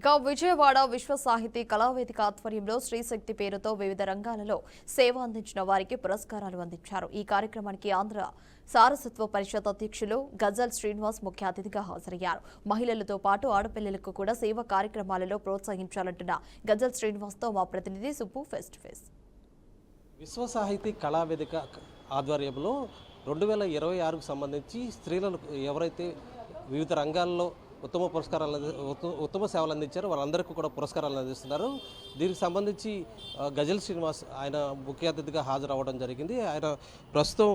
ఇక విజయవాడ విశ్వ సాహితీ కళావేదిక ఆధ్వర్యంలో శ్రీశక్తి పేరుతో వివిధ రంగాలలో సేవ అందించిన వారికి పురస్కారాలు అందించారు. ఈ కార్యక్రమానికి ఆంధ్ర సారస్వత పరిషత్ అధ్యక్షులు గజల్ శ్రీనివాస్ ముఖ్య అతిథిగా హాజరయ్యారు. మహిళలతో పాటు ఆడపిల్లలకు కూడా సేవా కార్యక్రమాలలో ప్రోత్సహించాలంటున్న గజల్ శ్రీనివాస్తో మా ప్రతినిధి సుబ్బు ఫేస్ టు ఫేస్. విశ్వ సాహితీ కళావేదిక ఆధ్వర్యంలో 2026కు సంబంధించి స్త్రీలను ఎవరైతే వివిధ రంగాల్లో ఉత్తమ సేవలు అందించారు వాళ్ళందరికీ కూడా పురస్కారాలు అందిస్తున్నారు. దీనికి సంబంధించి గజల్ శ్రీనివాస్ ఆయన ముఖ్య అతిథిగా హాజరవ్వడం జరిగింది. ఆయన ప్రస్తుతం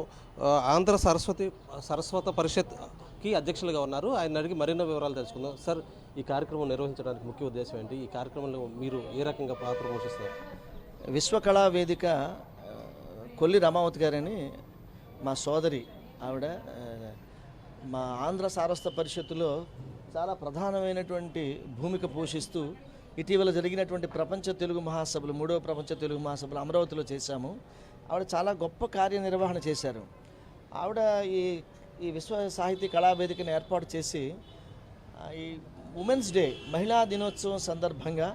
ఆంధ్ర సారస్వత పరిషత్కి అధ్యక్షులుగా ఉన్నారు. ఆయన అడిగి మరిన్ని వివరాలు తెలుసుకుందాం. సార్, ఈ కార్యక్రమం నిర్వహించడానికి ముఖ్య ఉద్దేశం ఏంటి? ఈ కార్యక్రమంలో మీరు ఏ రకంగా పాత్ర పోషిస్తారు? విశ్వకళా వేదిక కొల్లి రమావతి గారని మా సోదరి, ఆవిడ మా ఆంధ్ర సారస్వత పరిషత్తులో చాలా ప్రధానమైనటువంటి భూమిక పోషిస్తూ ఇటీవల జరిగినటువంటి ప్రపంచ తెలుగు మహాసభలు, 3వ ప్రపంచ తెలుగు మహాసభలు అమరావతిలో చేశాము. ఆవిడ చాలా గొప్ప కార్యనిర్వహణ చేశారు. ఆవిడ ఈ విశ్వ సాహితీ కళావేదికను ఏర్పాటు చేసి ఈ ఉమెన్స్ డే మహిళా దినోత్సవం సందర్భంగా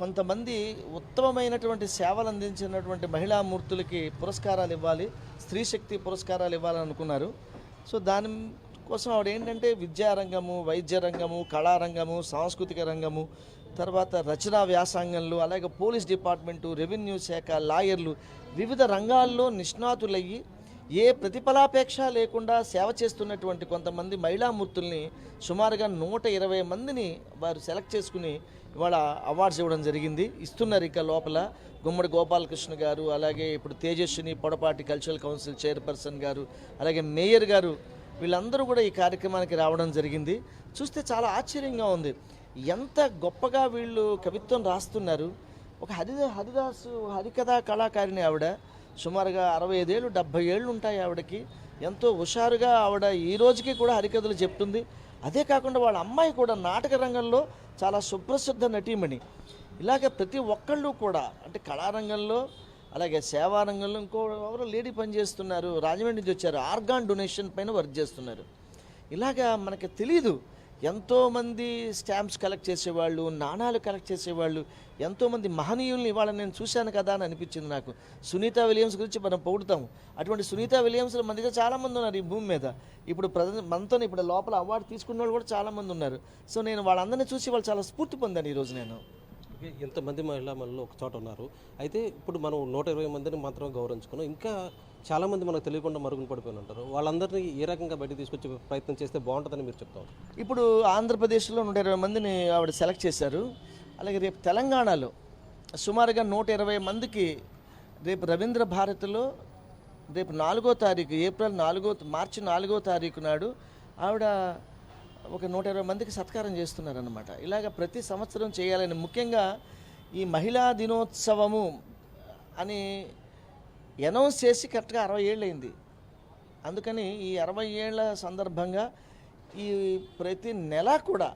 కొంతమంది ఉత్తమమైనటువంటి సేవలు అందించినటువంటి మహిళామూర్తులకి పురస్కారాలు ఇవ్వాలి, స్త్రీ శక్తి పురస్కారాలు ఇవ్వాలని అనుకున్నారు. సో దానికోసం ఆవిడ ఏంటంటే విద్యారంగము, వైద్య రంగము, కళారంగము, సాంస్కృతిక రంగము, తర్వాత రచనా వ్యాసంగంలో, అలాగే పోలీస్ డిపార్ట్మెంటు, రెవెన్యూ శాఖ, లాయర్లు, వివిధ రంగాల్లో నిష్ణాతులయ్యి ఏ ప్రతిఫలాపేక్ష లేకుండా సేవ చేస్తున్నటువంటి కొంతమంది మహిళామూర్తుల్ని సుమారుగా 120 మందిని వారు సెలెక్ట్ చేసుకుని ఇవాళ అవార్డ్స్ ఇవ్వడం జరిగింది. ఇస్తున్నారు. ఇక లోపల గుమ్మడి గోపాలకృష్ణ గారు, అలాగే ఇప్పుడు Tejaswini Podapati cultural council chairperson గారు, అలాగే మేయర్ గారు, వీళ్ళందరూ కూడా ఈ కార్యక్రమానికి రావడం జరిగింది. చూస్తే చాలా ఆశ్చర్యంగా ఉంది. ఎంత గొప్పగా వీళ్ళు కవిత్వం రాస్తున్నారు. ఒక హరిదాసు హరికథా కళాకారిణి ఆవిడ. సుమారుగా 65 ఏళ్ళు 70 ఏళ్ళు ఉంటాయి ఆవిడకి. ఎంతో హుషారుగా ఆవిడ ఈ రోజుకి కూడా హరికథలు చెప్తుంది. అదే కాకుండా వాళ్ళ అమ్మాయి కూడా నాటక రంగంలో చాలా సుప్రసిద్ధ నటీమణి. ఇలాగే ప్రతి ఒక్కళ్ళు కూడా అంటే కళారంగంలో, అలాగే సేవా రంగంలో ఎవరో లేడీ పనిచేస్తున్నారు, రాజమండ్రి నుంచి వచ్చారు, ఆర్గాన్ డొనేషన్ పైన వర్క్ చేస్తున్నారు. ఇలాగా మనకి తెలీదు. ఎంతోమంది స్టాంప్స్ కలెక్ట్ చేసేవాళ్ళు, నాణాలు కలెక్ట్ చేసేవాళ్ళు, ఎంతోమంది మహనీయుల్ని ఇవాళ నేను చూశాను కదా అని అనిపించింది నాకు. సునీతా విలియమ్స్ గురించి మనం పొగుడుతాము. అటువంటి సునీతా విలియమ్స్లో మన దగ్గర చాలామంది ఉన్నారు ఈ భూమి మీద. ఇప్పుడు మనతో ఇప్పుడు లోపల అవార్డు తీసుకున్న వాళ్ళు కూడా చాలామంది ఉన్నారు. సో నేను వాళ్ళందరినీ చూసి వాళ్ళు చాలా స్ఫూర్తి పొందాను ఈరోజు నేను. ఎంతమంది మహిళా మనలో ఒక చోట ఉన్నారు. అయితే ఇప్పుడు మనం 120 మందిని మాత్రమే గౌరవించుకున్నాం. ఇంకా చాలామంది మనకు తెలియకుండా మరుగున పడిపోయి ఉంటారు. వాళ్ళందరినీ ఏ రకంగా బయటకు తీసుకొచ్చే ప్రయత్నం చేస్తే బాగుంటుందని మీరు చెప్తారు? ఇప్పుడు ఆంధ్రప్రదేశ్లో 120 మందిని ఆవిడ సెలెక్ట్ చేశారు. అలాగే రేపు తెలంగాణలో సుమారుగా 120 మందికి రేపు రవీంద్ర భారతిలో రేపు 4వ తారీఖు మార్చి 4వ తారీఖు నాడు ఆవిడ ఒక 120 మందికి సత్కారం చేస్తున్నారన్నమాట. ఇలాగ ప్రతి సంవత్సరం చేయాలని, ముఖ్యంగా ఈ మహిళా దినోత్సవము అని అనౌన్స్ చేసి కరెక్ట్గా 60 ఏళ్ళు అయింది. అందుకని ఈ 60 ఏళ్ల సందర్భంగా ఈ ప్రతి నెల కూడా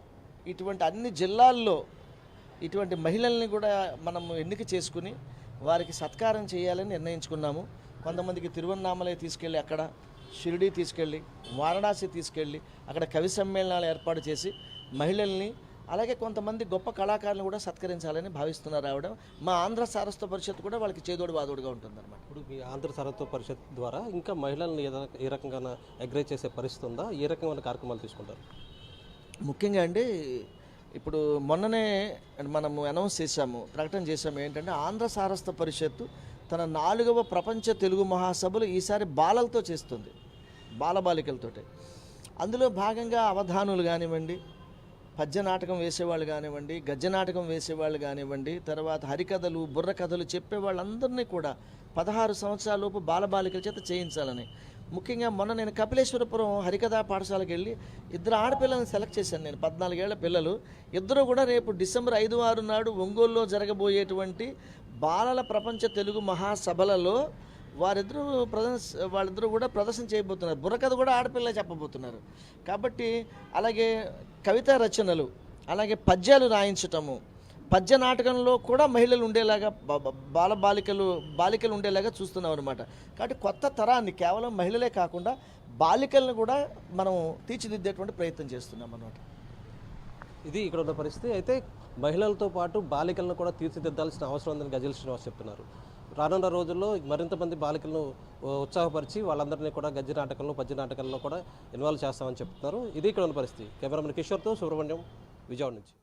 ఇటువంటి అన్ని జిల్లాల్లో ఇటువంటి మహిళల్ని కూడా మనము ఎన్నిక చేసుకుని వారికి సత్కారం చేయాలని నిర్ణయించుకున్నాము. కొంతమందికి తిరువన్నామలై తీసుకెళ్ళి, అక్కడ షిరిడీ తీసుకెళ్ళి, వారణాసి తీసుకెళ్ళి అక్కడ కవి సమ్మేళనాలు ఏర్పాటు చేసి మహిళల్ని, అలాగే కొంతమంది గొప్ప కళాకారులను కూడా సత్కరించాలని భావిస్తున్నారు ఆవిడ. మా ఆంధ్ర సారస్వత పరిషత్ కూడా వాళ్ళకి చేదోడు వాదోడుగా ఉంటుందన్నమాట. ఇప్పుడు మీ ఆంధ్ర సారస్వత పరిషత్ ద్వారా ఇంకా మహిళల్ని ఏ రకంగా ఎంకరేజ్ చేసే పరిస్థితి ఉందా? ఏ రకమైన కార్యక్రమాలు తీసుకుంటారు? ముఖ్యంగా అండి, ఇప్పుడు మొన్ననే మనము అనౌన్స్ చేశాము, ప్రకటన చేశాము ఏంటంటే ఆంధ్ర సారస్వత పరిషత్తు తన 4వ ప్రపంచ తెలుగు మహాసభలు ఈసారి బాలలతో చేస్తుంది, బాలబాలికలతోటి. అందులో భాగంగా అవధానులు కానివ్వండి, పద్య నాటకం వేసేవాళ్ళు కానివ్వండి, గద్య నాటకం వేసేవాళ్ళు కానివ్వండి, తర్వాత హరికథలు, బుర్ర కథలు చెప్పేవాళ్ళందరినీ కూడా 16 సంవత్సరాలలోపు బాలబాలికల చేత చేయించాలని. ముఖ్యంగా మొన్న నేను కపిలేశ్వరపురం హరికథా పాఠశాలకు వెళ్ళి 2 ఆడపిల్లలను సెలెక్ట్ చేశాను నేను. 14 ఏళ్ల పిల్లలు. ఇద్దరు కూడా రేపు డిసెంబర్ 5, 6 నాడు ఒంగోలులో జరగబోయేటువంటి బాలల ప్రపంచ తెలుగు మహాసభలలో వాళ్ళిద్దరూ కూడా ప్రదర్శన చేయబోతున్నారు. బుర్రకథ కూడా ఆడపిల్లలే చెప్పబోతున్నారు. కాబట్టి అలాగే కవితా రచనలు, అలాగే పద్యాలు రాయించటము, పద్య నాటకంలో కూడా మహిళలు ఉండేలాగా, బాలికలు ఉండేలాగా చూస్తున్నాం అనమాట. కాబట్టి కొత్త తరాన్ని కేవలం మహిళలే కాకుండా బాలికలను కూడా మనం తీర్చిదిద్దేటువంటి ప్రయత్నం చేస్తున్నాం అన్నమాట. ఇది ఇక్కడ ఉన్న పరిస్థితి. అయితే మహిళలతో పాటు బాలికలను కూడా తీర్చిదిద్దాల్సిన అవసరం ఉందని గజల్ శ్రీనివాస్ చెప్తున్నారు. రానున్న రోజుల్లో మరింత మంది బాలికలను ఉత్సాహపరిచి వాళ్ళందరినీ కూడా గజ్జి నాటకంలో పద్య నాటకాల్లో కూడా ఇన్వాల్వ్ చేస్తామని చెప్తున్నారు. ఇది ఇక్కడ ఉన్న పరిస్థితి. కెమెరామెన్ కిషోర్తో సుబ్రహ్మణ్యం, విజయవాడ నుంచి.